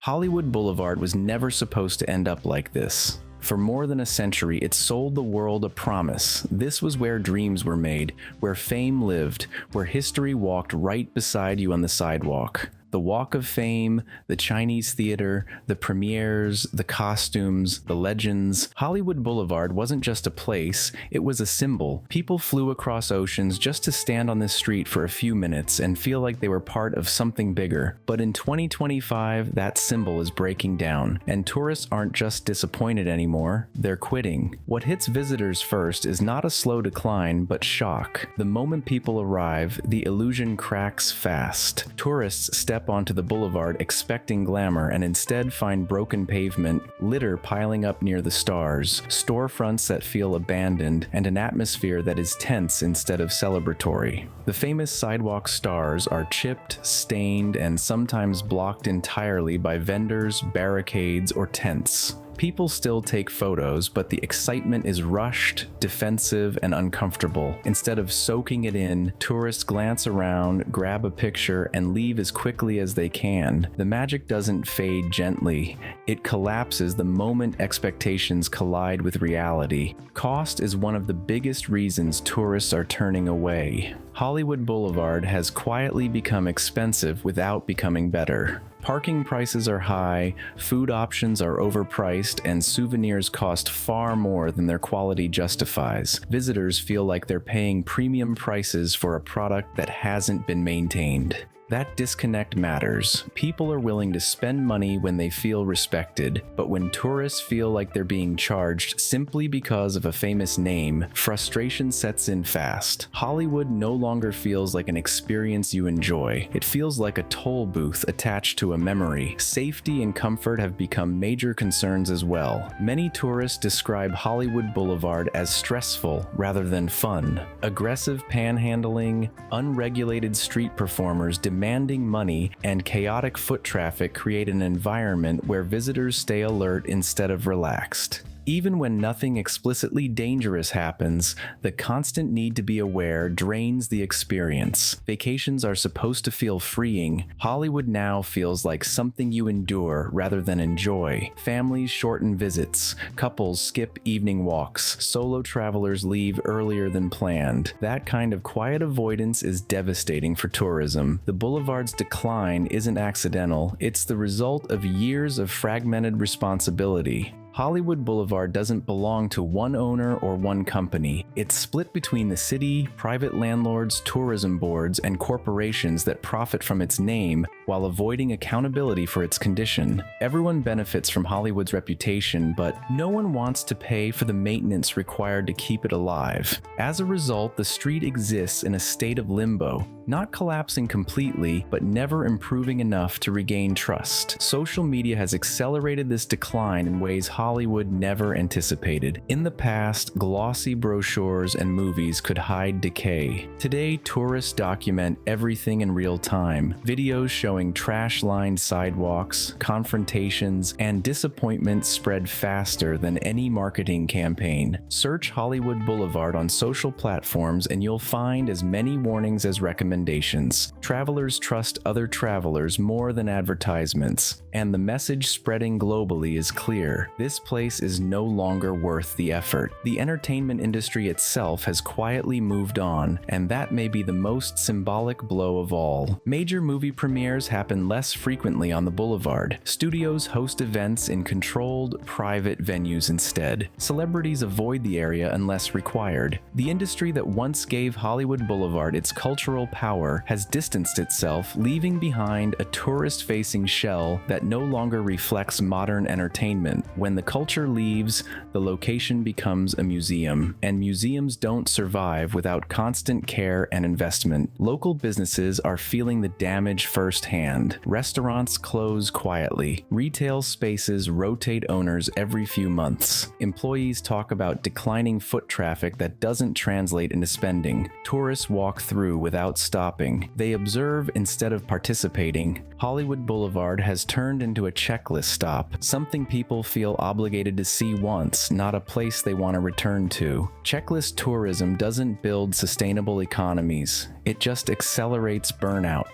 Hollywood Boulevard was never supposed to end up like this. For more than a century, it sold the world a promise. This was where dreams were made, where fame lived, where history walked right beside you on the sidewalk. The Walk of Fame, the Chinese theater, the premieres, the costumes, the legends. Hollywood Boulevard wasn't just a place, it was a symbol. People flew across oceans just to stand on this street for a few minutes and feel like they were part of something bigger. But in 2025, that symbol is breaking down, and tourists aren't just disappointed anymore, they're quitting. What hits visitors first is not a slow decline, but shock. The moment people arrive, the illusion cracks fast. Tourists step onto the boulevard expecting glamour and instead find broken pavement, litter piling up near the stars, storefronts that feel abandoned, and an atmosphere that is tense instead of celebratory. The famous sidewalk stars are chipped, stained, and sometimes blocked entirely by vendors, barricades, or tents. People still take photos, but the excitement is rushed, defensive, and uncomfortable. Instead of soaking it in, tourists glance around, grab a picture, and leave as quickly as they can. The magic doesn't fade gently. It collapses the moment expectations collide with reality. Cost is one of the biggest reasons tourists are turning away. Hollywood Boulevard has quietly become expensive without becoming better. Parking prices are high, food options are overpriced, and souvenirs cost far more than their quality justifies. Visitors feel like they're paying premium prices for a product that hasn't been maintained. That disconnect matters. People are willing to spend money when they feel respected, but when tourists feel like they're being charged simply because of a famous name, frustration sets in fast. Hollywood no longer feels like an experience you enjoy. It feels like a toll booth attached to a memory. Safety and comfort have become major concerns as well. Many tourists describe Hollywood Boulevard as stressful rather than fun. Aggressive panhandling, unregulated street performers demanding money, and chaotic foot traffic create an environment where visitors stay alert instead of relaxed. Even when nothing explicitly dangerous happens, the constant need to be aware drains the experience. Vacations are supposed to feel freeing. Hollywood now feels like something you endure rather than enjoy. Families shorten visits. Couples skip evening walks. Solo travelers leave earlier than planned. That kind of quiet avoidance is devastating for tourism. The boulevard's decline isn't accidental. It's the result of years of fragmented responsibility. Hollywood Boulevard doesn't belong to one owner or one company. It's split between the city, private landlords, tourism boards, and corporations that profit from its name while avoiding accountability for its condition. Everyone benefits from Hollywood's reputation, but no one wants to pay for the maintenance required to keep it alive. As a result, the street exists in a state of limbo, not collapsing completely, but never improving enough to regain trust. Social media has accelerated this decline in ways Hollywood never anticipated. In the past, glossy brochures and movies could hide decay. Today, tourists document everything in real time. Videos showing trash-lined sidewalks, confrontations, and disappointment spread faster than any marketing campaign. Search Hollywood Boulevard on social platforms and you'll find as many warnings as recommendations. Travelers trust other travelers more than advertisements, and the message spreading globally is clear. This place is no longer worth the effort. The entertainment industry itself has quietly moved on, and that may be the most symbolic blow of all. Major movie premieres happen less frequently on the boulevard. Studios host events in controlled, private venues instead. Celebrities avoid the area unless required. The industry that once gave Hollywood Boulevard its cultural power has distanced itself, leaving behind a tourist-facing shell that no longer reflects modern entertainment. When the culture leaves, the location becomes a museum, and museums don't survive without constant care and investment. Local businesses are feeling the damage firsthand. Restaurants close quietly. Retail spaces rotate owners every few months. Employees talk about declining foot traffic that doesn't translate into spending. Tourists walk through without stopping. They observe instead of participating. Hollywood Boulevard has turned into a checklist stop, something people feel obligated to see once, not a place they want to return to. Checklist tourism doesn't build sustainable economies. It just accelerates burnout.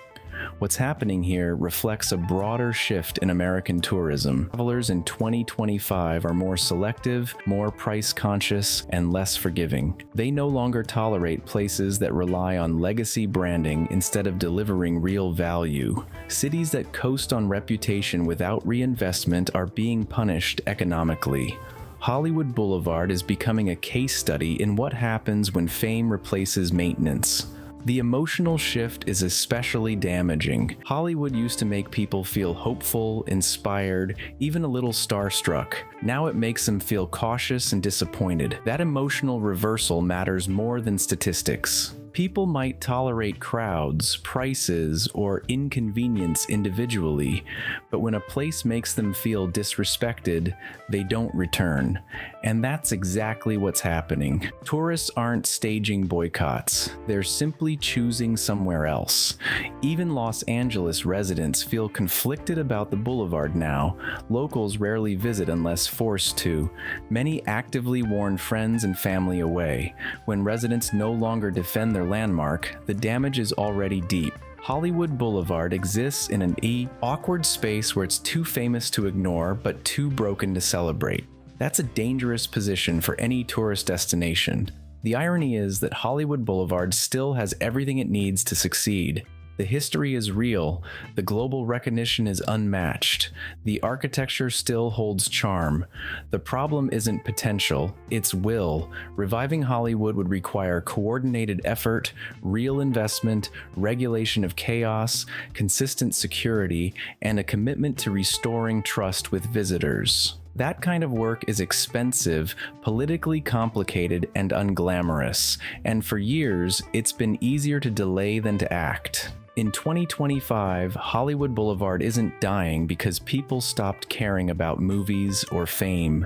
What's happening here reflects a broader shift in American tourism. Travelers in 2025 are more selective, more price-conscious, and less forgiving. They no longer tolerate places that rely on legacy branding instead of delivering real value. Cities that coast on reputation without reinvestment are being punished economically. Hollywood Boulevard is becoming a case study in what happens when fame replaces maintenance. The emotional shift is especially damaging. Hollywood used to make people feel hopeful, inspired, even a little starstruck. Now it makes them feel cautious and disappointed. That emotional reversal matters more than statistics. People might tolerate crowds, prices, or inconvenience individually, but when a place makes them feel disrespected, they don't return. And that's exactly what's happening. Tourists aren't staging boycotts, they're simply choosing somewhere else. Even Los Angeles residents feel conflicted about the boulevard now. Locals rarely visit unless forced to. Many actively warn friends and family away. When residents no longer defend their landmark, the damage is already deep. Hollywood Boulevard exists in an awkward space where it's too famous to ignore but too broken to celebrate. That's a dangerous position for any tourist destination. The irony is that Hollywood Boulevard still has everything it needs to succeed. The history is real, the global recognition is unmatched, the architecture still holds charm. The problem isn't potential, it's will. Reviving Hollywood would require coordinated effort, real investment, regulation of chaos, consistent security, and a commitment to restoring trust with visitors. That kind of work is expensive, politically complicated, and unglamorous, and for years, it's been easier to delay than to act. In 2025, Hollywood Boulevard isn't dying because people stopped caring about movies or fame.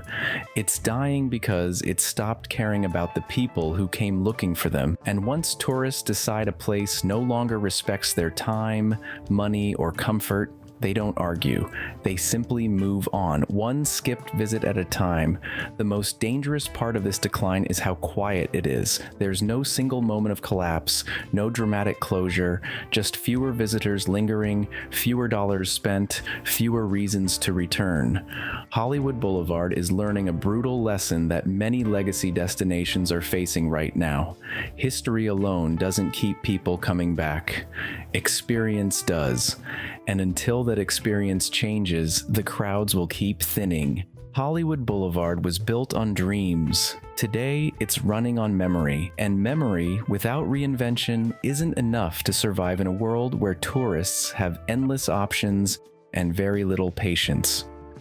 It's dying because it stopped caring about the people who came looking for them. And once tourists decide a place no longer respects their time, money, or comfort, they don't argue. They simply move on, one skipped visit at a time. The most dangerous part of this decline is how quiet it is. There's no single moment of collapse, no dramatic closure, just fewer visitors lingering, fewer dollars spent, fewer reasons to return. Hollywood Boulevard is learning a brutal lesson that many legacy destinations are facing right now. History alone doesn't keep people coming back. Experience does. And until that experience changes, the crowds will keep thinning. Hollywood Boulevard was built on dreams. Today, it's running on memory, and memory without reinvention isn't enough to survive in a world where tourists have endless options and very little patience.